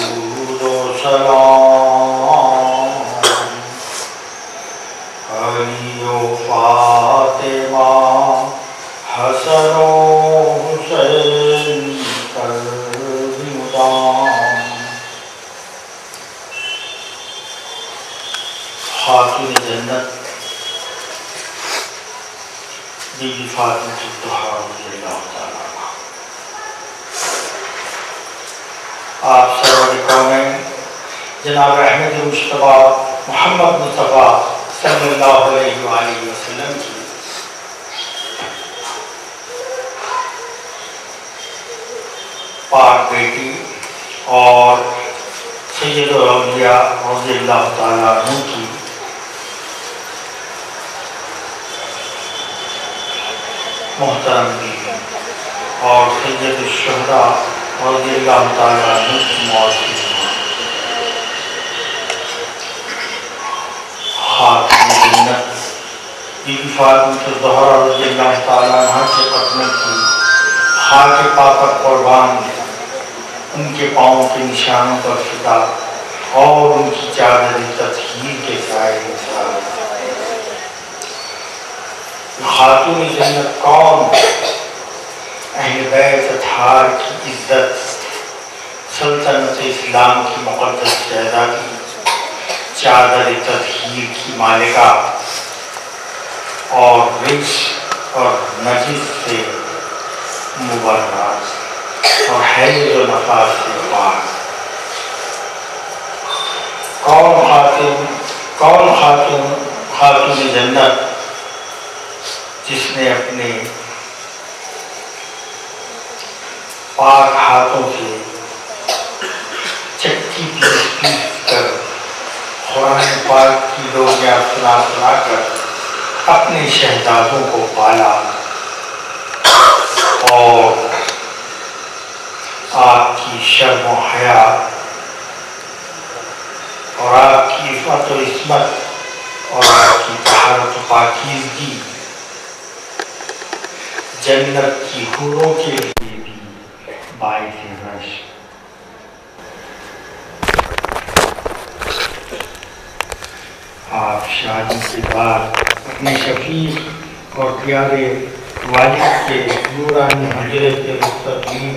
درود و سلام علی و فاطمہ حسن و حسین پر مدام خاتون جنت بی بی فاطمہ الزہرا رضی اللہ تعالیٰ عنہا، آپ سرور کونین جناب احمد مصطفیٰ محمد مصطفیٰ صلی اللہ علیہ وآلہ وسلم کی پاک بیٹی اور سید الاولیاء رضی اللہ تعالیٰ عنہ کی محترم بیوی اور سید الشہداء رضی اللہ تعالیٰ عنہ کی معزز خاتون جنت بی بی فاطمہ الزہرا رضی اللہ تعالیٰ عنہ کے قدموں کی خاک پاک قربان، ان کے پاؤں کے نشانوں پر فدا اور ان کی چادر تطہیر کے سائے میں سایہ۔ خاتون جنت کون؟ اہل بیت اطہار کی عزت، سلطنت اسلام کی مقدس شہزادی، چادر تطہیر کی مالکہ اور رچ اور نجس سے مبررہ اور حیض و نفاس سے پاک۔ کون خاتون جنت جس نے اپنے پاک ہاتھوں سے چکی پیس کر قرآن پاک کی لوریاں سنا کر اپنے شہزادوں کو پالا اور آپ کی شرم و حیا اور آپ کی عفت و عصمت اور آپ کی طہارت و پاکیزگی جنت کی حوروں کے لیے بھی باعث رشک۔ آپ شادی کے بعد اپنے شفیق اور پیارے والد کے نورانی حجرت کے مستقیم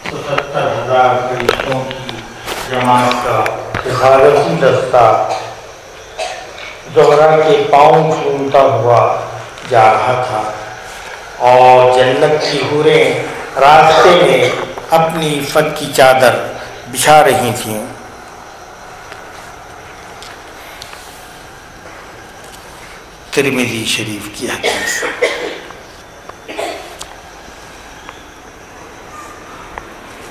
77,000 فرشتوں کی جماعت کا حفاظتی دستہ زہرا کے پاؤں چھومتا ہوا جا رہا تھا اور جنت کی حوریں راستے میں اپنی عفت کی چادر بچھا رہی تھیں۔ ترمذی شریف کی حدیث۔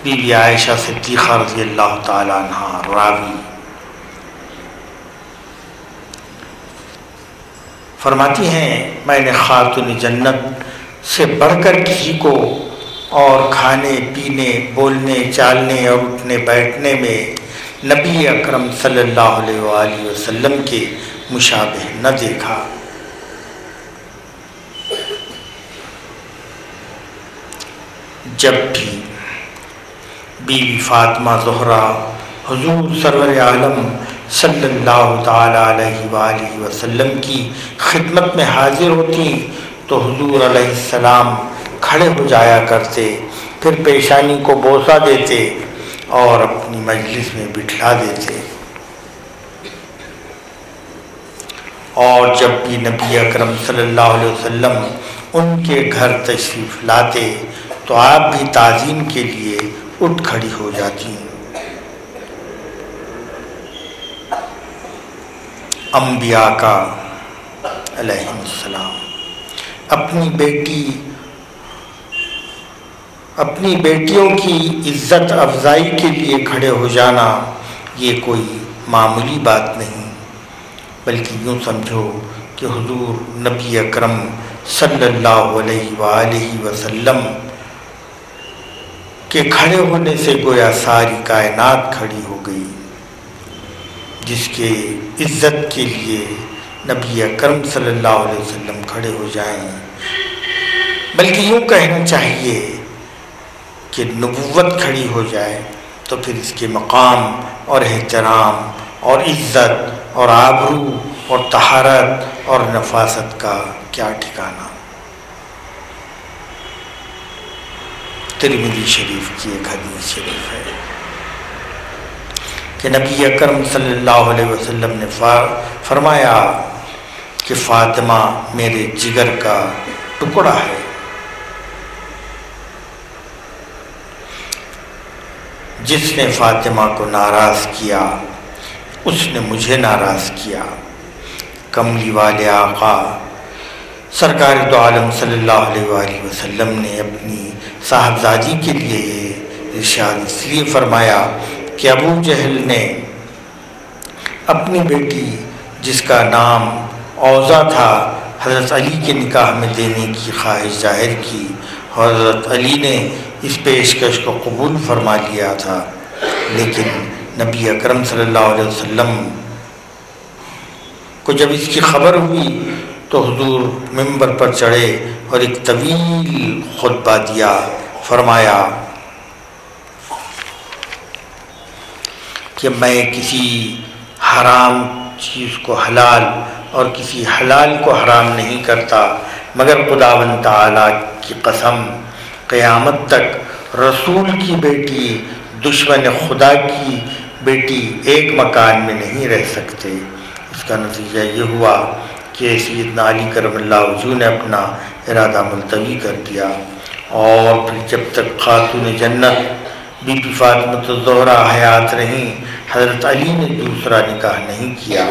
بی بی عائشہ صدیقہ رضی اللہ تعالیٰ عنہ راوی فرماتی ہیں، میں نے خاتون جنت سے بڑھ کر کسی کو اور کھانے پینے، بولنے چالنے اور اٹھنے بیٹھنے میں نبی اکرم صلی اللہ علیہ وآلہ وسلم کے مشابہ نہ دیکھا۔ جب بھی بی بی فاطمہ زہرا حضور سرور عالم صلی اللہ تعالیٰ علیہ وآلہ وسلم کی خدمت میں حاضر ہوتی تو حضور علیہ السلام کھڑے ہو جایا کرتے، پھر پیشانی کو بوسہ دیتے اور اپنی مجلس میں بٹھلا دیتے۔ اور جب بھی نبی اکرم صلی اللہ علیہ وسلم ان کے گھر تشریف لاتے تو آپ بھی تعظیم کے لیے اٹھ کھڑی ہو جاتی۔ انبیاء کا علیہ السلام اپنی بیٹیوں کی عزت افزائی کے لیے کھڑے ہو جانا یہ کوئی معمولی بات نہیں، بلکہ یوں سمجھو کہ حضور نبی اکرم صلی اللہ علیہ وآلہ وسلم کے کھڑے ہونے سے گویا ساری کائنات کھڑی ہو گئی، جس کے عزت کے لیے نبی اکرم صلی اللہ علیہ وسلم کھڑے ہو جائیں۔ بلکہ یوں کہنا چاہیے کہ نبوت کھڑی ہو جائے، تو پھر اس کے مقام اور احترام اور عزت اور آبرو اور طہارت اور نفاست کا کیا ٹھکانہ۔ ترمذی شریف کی ایک حدیث شریف ہے کہ نبی اکرم صلی اللہ علیہ وسلم نے فرمایا کہ فاطمہ میرے جگر کا ٹکڑا ہے۔ جس نے فاطمہ کو ناراض کیا اس نے مجھے ناراض کیا۔ کملی والے آقا سرکار دو عالم صلی اللہ علیہ وآلہ وسلم نے اپنی صاحبزادی کے لیے یہ ارشاد اس لیے فرمایا کہ ابو جہل نے اپنی بیٹی جس کا نام اوزا تھا حضرت علی کے نکاح میں دینے کی خواہش ظاہر کی، حضرت علی نے اس پیشکش کو قبول فرما لیا تھا، لیکن نبی اکرم صلی اللہ علیہ وسلم کو جب اس کی خبر ہوئی تو حضور منبر پر چڑھے اور ایک طویل خطبہ دیا۔ فرمایا کہ میں کسی حرام چیز کو حلال اور کسی حلال کو حرام نہیں کرتا، مگر خداوند تعالیٰ کی قسم قیامت تک رسول کی بیٹی دشمن خدا کی بیٹی ایک مکان میں نہیں رہ سکتے۔ اس کا نتیجہ یہ ہوا کہ سیدنا علی کرم اللہ وجہہ نے اپنا ارادہ ملتوی کر دیا، اور پھر جب تک خاتون جنت بی بی فاطمہ الزہرا حیات رہیں حضرت علی نے دوسرا نکاح نہیں کیا۔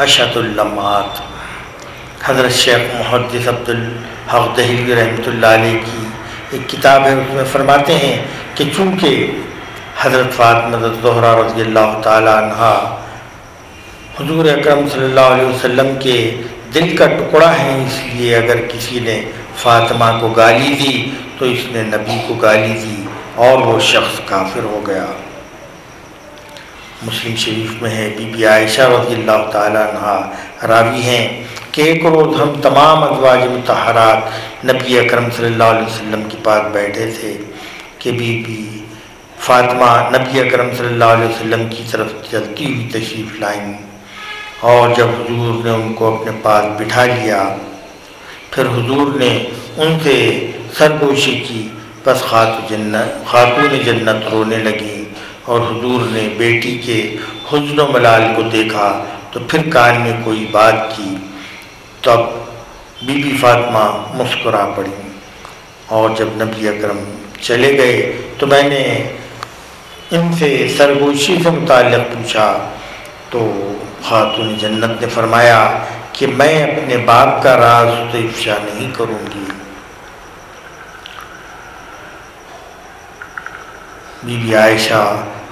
اشہد اللمعات حضرت شیخ محدث عبدالحق دہلوی رحمۃ اللہ علیہ کی ایک کتاب ہے، اس میں فرماتے ہیں کہ چونکہ حضرت فاطمہ الزہرا رضی اللہ تعالی عنہا حضور اکرم صلی اللہ علیہ وسلم کے دل کا ٹکڑا ہے، اس لیے اگر کسی نے فاطمہ کو گالی دی تو اس نے نبی کو گالی دی اور وہ شخص کافر ہو گیا۔ مسلم شریف میں ہے، بی بی عائشہ رضی اللہ تعالی عنہا راوی ہیں کہ ایک روز ہم تمام ازواج مطہرات نبی اکرم صلی اللہ علیہ وسلم کے پاس بیٹھے تھے کہ بی بی فاطمہ نبی اکرم صلی اللہ علیہ وسلم کی طرف چلتی ہوئی تشریف لائیں، اور جب حضور نے ان کو اپنے پاس بٹھا لیا پھر حضور نے ان سے سرگوشی کی، بس خاتون جنت رونے لگیں، اور حضور نے بیٹی کے حزن و ملال کو دیکھا تو پھر کان میں کوئی بات کی، تب بی بی فاطمہ مسکرا پڑیں، اور جب نبی اکرم چلے گئے تو میں نے ان سے سرگوشی سے متعلق پوچھا تو خاتون جنت نے فرمایا کہ میں اپنے باپ کا راز تو افشا نہیں کروں گی۔ بی بی عائشہ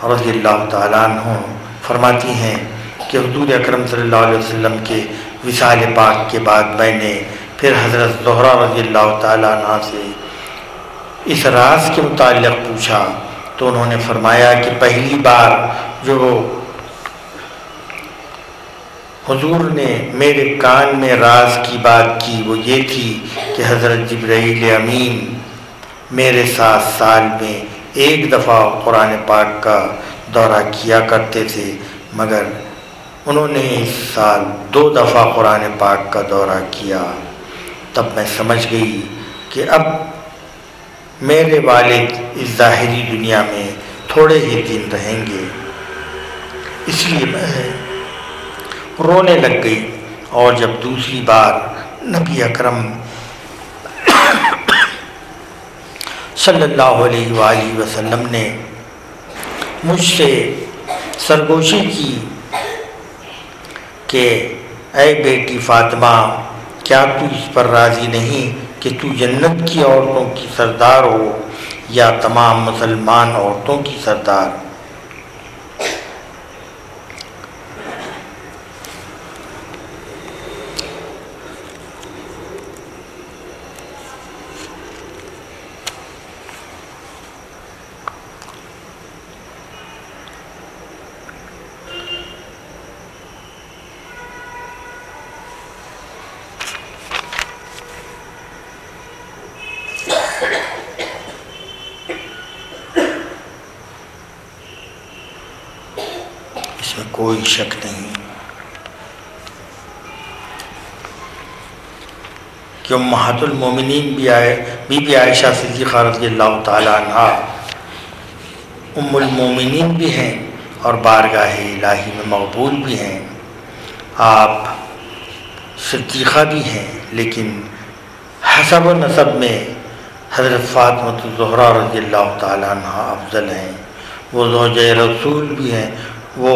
رضی اللہ تعالیٰ عنہ فرماتی ہیں کہ حضور اکرم صلی اللہ علیہ وسلم کے وصال پاک کے بعد میں نے پھر حضرت زہرا رضی اللہ تعالیٰ عنہ سے اس راز کے متعلق پوچھا تو انہوں نے فرمایا کہ پہلی بار جو حضور نے میرے کان میں راز کی بات کی وہ یہ تھی کہ حضرت جبرائیل امین میرے ساتھ سال میں ایک دفعہ قرآن پاک کا دورہ کیا کرتے تھے، مگر انہوں نے اس سال 2 دفعہ قرآن پاک کا دورہ کیا۔ تب میں سمجھ گئی کہ اب میرے والد اس ظاہری دنیا میں تھوڑے ہی دن رہیں گے، اس لیے میں رونے لگ گئی، اور جب دوسری بار نبی اکرم صلی اللہ علیہ وآلہ وسلم نے مجھ سے سرگوشی کی کہ اے بیٹی فاطمہ، کیا تو اس پر راضی نہیں کہ تو جنت کی عورتوں کی سردار ہو یا تمام مسلمان عورتوں کی سردار؟ کوئی شک نہیں کہ امہات المومنین بھی بی بی عائشہ صدیقہ رضی اللہ تعالیٰ عنہ ام المومنین بھی ہیں اور بارگاہ الہی میں مقبول بھی ہیں. آپ صدیقہ بھی ہیں لیکن حسب و نسب میں حضرت فاطمہ الزہرا رضی اللہ تعالیٰ عنہ افضل ہیں. وہ زوجہ رسول بھی ہیں، وہ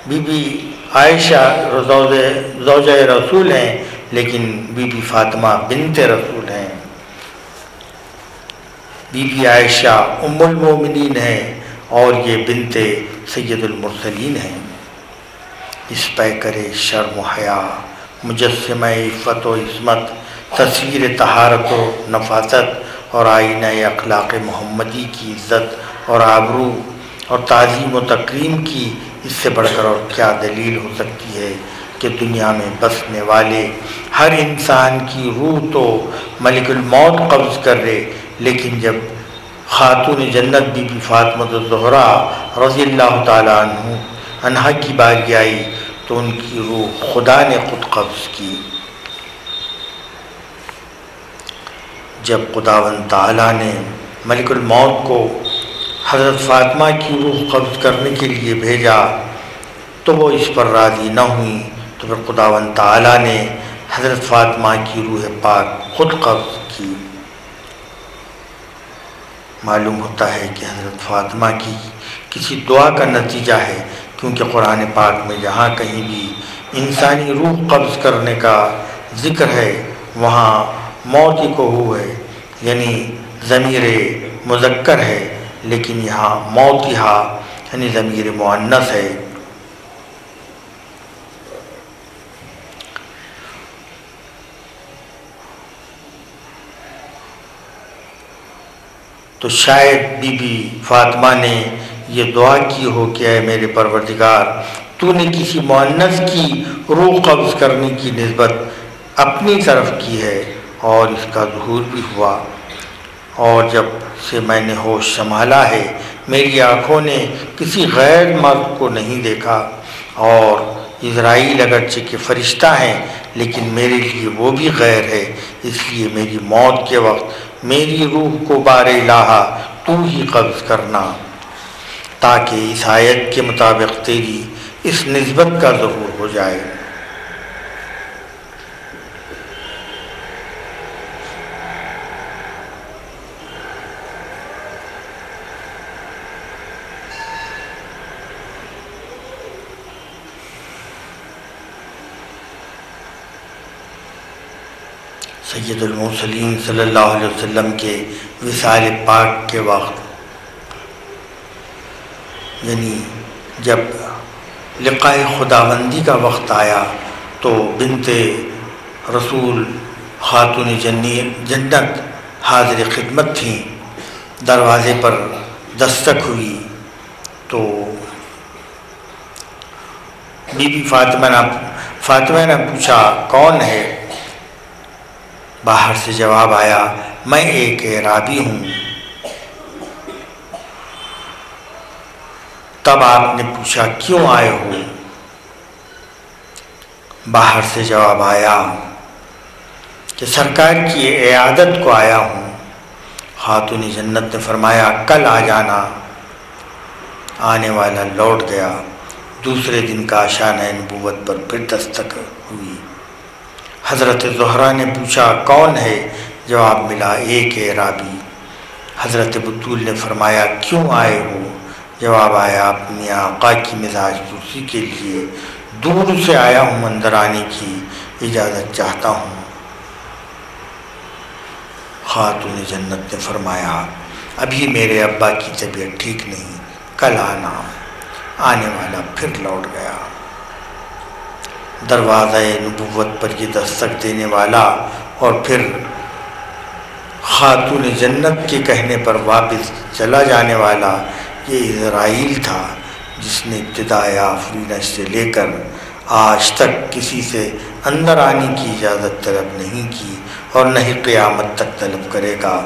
بی بی عائشہ زوجہ رسول ہیں لیکن بی بی فاطمہ بنت رسول ہیں. بی بی عائشہ ام المومنین ہیں اور یہ بنت سید المرسلین ہیں. اس پیکر شرم و حیا، مجسمہ عفت و عصمت، تصویر طہارت و نفاست اور آئینہ اخلاق محمدی کی عزت اور آبرو اور تعظیم و تکریم کی اس سے بڑھ کر اور کیا دلیل ہو سکتی ہے کہ دنیا میں بسنے والے ہر انسان کی روح تو ملک الموت قبض کر لے، لیکن جب خاتون جنت بی بی فاطمہ الزہرا رضی اللہ تعالیٰ عنہا کی باری آئی تو ان کی روح خدا نے خود قبض کی. جب خداوند تعالیٰ نے ملک الموت کو حضرت فاطمہ کی روح قبض کرنے کے لیے بھیجا تو وہ اس پر راضی نہ ہوئیں، تو پھر خداوند تعالیٰ نے حضرت فاطمہ کی روح پاک خود قبض کی. معلوم ہوتا ہے کہ حضرت فاطمہ کی کسی دعا کا نتیجہ ہے، کیونکہ قرآن پاک میں جہاں کہیں بھی انسانی روح قبض کرنے کا ذکر ہے وہاں موت ہی کو ہو ہے، یعنی ضمیر مذکر ہے، لیکن یہاں موت یعنی ضمیر مؤنث ہے. تو شاید بی بی فاطمہ نے یہ دعا کی ہو کہ اے میرے پروردگار، تو نے کسی مؤنث کی روح قبض کرنے کی نسبت اپنی طرف کی ہے اور اس کا ظہور بھی ہوا، اور جب سے میں نے ہوش سنبھالا ہے میری آنکھوں نے کسی غیر مرد کو نہیں دیکھا، اور اسرائیل اگرچہ کہ فرشتہ ہیں لیکن میرے لیے وہ بھی غیر ہے. اس لیے میری موت کے وقت میری روح کو بار الہٰ تو ہی قبض کرنا، تاکہ اس آیت کے مطابق تیری اس نسبت کا ظہور ہو جائے. سید المرسلین صلی اللہ علیہ وسلم کے وصال پاک کے وقت، یعنی جب لقائے خداوندی کا وقت آیا تو بنت رسول خاتون جنت حاضر خدمت تھیں. دروازے پر دستک ہوئی تو بی بی فاطمہ نے پوچھا کون ہے؟ باہر سے جواب آیا میں ایک اعرابی ہوں. تب آپ نے پوچھا کیوں آئے ہو؟ باہر سے جواب آیا کہ سرکار کی عیادت کو آیا ہوں. خاتون جنت نے فرمایا کل آ جانا. آنے والا لوٹ گیا. دوسرے دن کا شانہ نبوت پر پھر دستک ہوئی. حضرت زہرا نے پوچھا کون ہے؟ جواب ملا ایک اعرابی. حضرت بطول نے فرمایا کیوں آئے ہو؟ جواب آیا اپنی آقا کی مزاج پرسی کے لیے دور سے آیا ہوں، اندر آنے کی اجازت چاہتا ہوں. خاتون جنت نے فرمایا ابھی میرے ابا کی طبیعت ٹھیک نہیں، کل آنا. آنے والا پھر لوٹ گیا. دروازہ نبوت پر یہ دستک دینے والا اور پھر خاتون جنت کے کہنے پر واپس چلا جانے والا یہ اسرائیل تھا، جس نے ابتدائے آفرینش سے لے کر آج تک کسی سے اندر آنے کی اجازت طلب نہیں کی اور نہ ہی قیامت تک طلب کرے گا.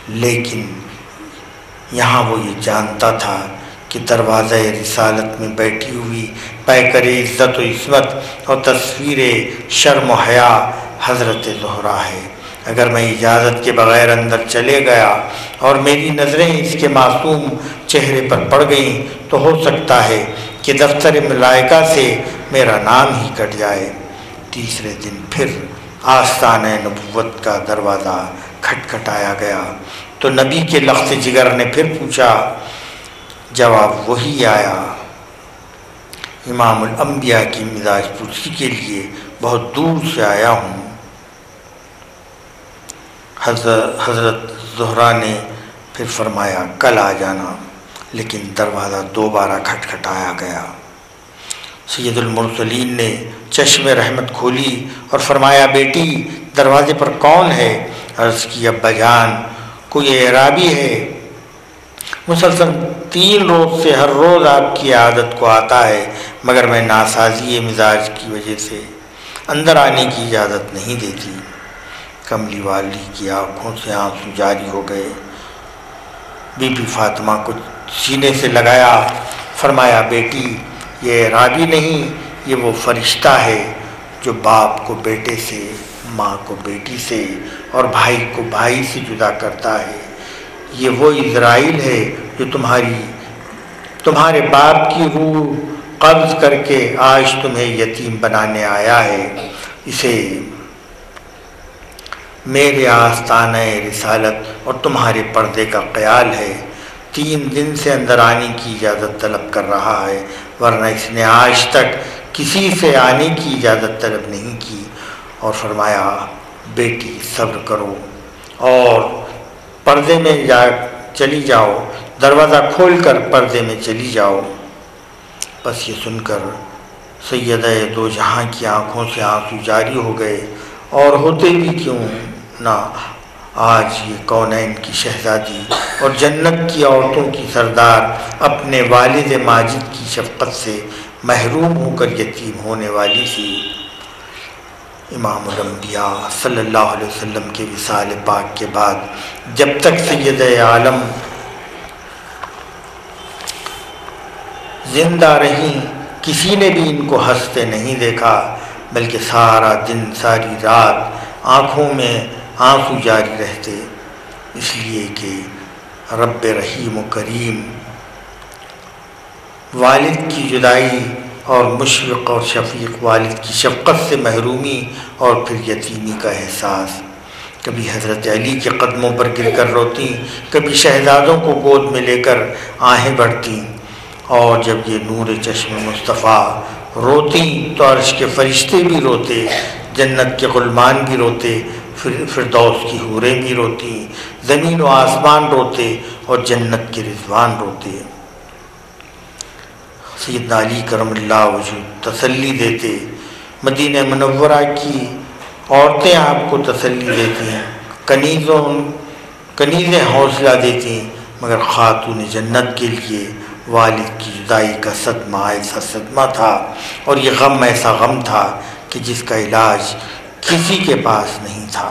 لیکن یہاں وہ یہ جانتا تھا کہ دروازہ رسالت میں بیٹھی ہوئی پیکر عزت و عصمت اور تصویر شرم و حیا حضرت زہرا ہے۔ اگر میں اجازت کے بغیر اندر چلے گیا اور میری نظریں اس کے معصوم چہرے پر پڑ گئیں تو ہو سکتا ہے کہ دفتر ملائکہ سے میرا نام ہی کٹ جائے۔ تیسرے دن پھر آستانہ نبوت کا دروازہ کھٹکھٹایا گیا تو نبی کے لخت جگر نے پھر پوچھا۔ جواب وہی آیا، امام الانبیاء کی مزاج پرسی کے لیے بہت دور سے آیا ہوں۔ حضرت زہرا نے پھر فرمایا کل آ جانا، لیکن دروازہ دوبارہ کھٹکھٹایا گیا۔ سید المرسلین نے چشم رحمت کھولی اور فرمایا بیٹی دروازے پر کون ہے؟ عرض کی ابا جان کوئی اعرابی ہے، مسلسل 3 روز سے ہر روز آپ کی عادت کو آتا ہے، مگر میں ناسازی مزاج کی وجہ سے اندر آنے کی اجازت نہیں دیتی۔ کملی والی کی آنکھوں سے آنسو جاری ہو گئے۔ بی بی فاطمہ کو سینے سے لگایا، فرمایا بیٹی یہ اعرابی نہیں، یہ وہ فرشتہ ہے جو باپ کو بیٹے سے، ماں کو بیٹی سے اور بھائی کو بھائی سے جدا کرتا ہے۔ یہ وہ عزرائیل ہے جو تمہارے باپ کی روح قبض کر کے آج تمہیں یتیم بنانے آیا ہے۔ اسے میرے آستانہ رسالت اور تمہارے پردے کا خیال ہے۔ 3 دن سے اندر آنے کی اجازت طلب کر رہا ہے، ورنہ اس نے آج تک کسی سے آنے کی اجازت طلب نہیں کی۔ اور فرمایا بیٹی صبر کرو اور پردے میں چلی جاؤ، دروازہ کھول کر پردے میں چلی جاؤ۔ بس یہ سن کر سیدہ دو جہاں کی آنکھوں سے آنسو جاری ہو گئے، اور ہوتے بھی کیوں نہ، آج یہ کونین کی شہزادی اور جنت کی عورتوں کی سردار اپنے والد ماجد کی شفقت سے محروم ہو کر یتیم ہونے والی تھی۔ امام الانبیاء صلی اللہ علیہ وسلم کے وصال پاک کے بعد جب تک سید عالم زندہ رہیں کسی نے بھی ان کو ہنستے نہیں دیکھا، بلکہ سارا دن ساری رات آنکھوں میں آنسو جاری رہتے، اس لیے کہ رب رحیم و کریم والد کی جدائی اور مشفق اور شفیق والد کی شفقت سے محرومی اور پھر یتیمی کا احساس۔ کبھی حضرت علی کے قدموں پر گر کر روتی، کبھی شہزادوں کو گود میں لے کر آہیں بڑھتی، اور جب یہ نور چشم مصطفیٰ روتی تو عرش کے فرشتے بھی روتے، جنت کے غلمان بھی روتے، فردوس کی حوریں بھی روتی، زمین و آسمان روتے اور جنت کے رضوان روتے۔ سیدنا علی کرم اللہ وجہ تسلی دیتے، مدینہ منورہ کی عورتیں آپ کو تسلی دیتی ہیں، کنیزیں حوصلہ دیتی ہیں، مگر خاتون جنت کے لیے والد کی جدائی کا صدمہ ایسا صدمہ تھا، اور یہ غم ایسا غم تھا کہ جس کا علاج کسی کے پاس نہیں تھا۔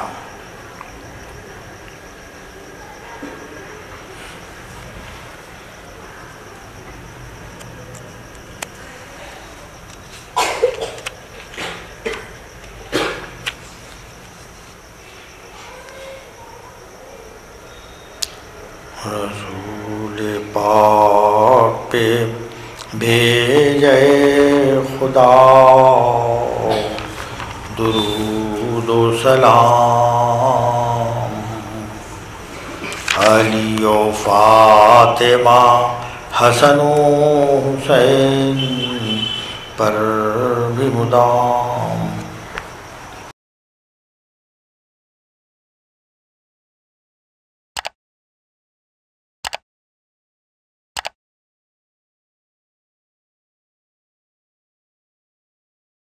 رسول پاک پہ بھیجے خدا درود و سلام، علی و فاطمہ حسن و حسین پر بھی مدام۔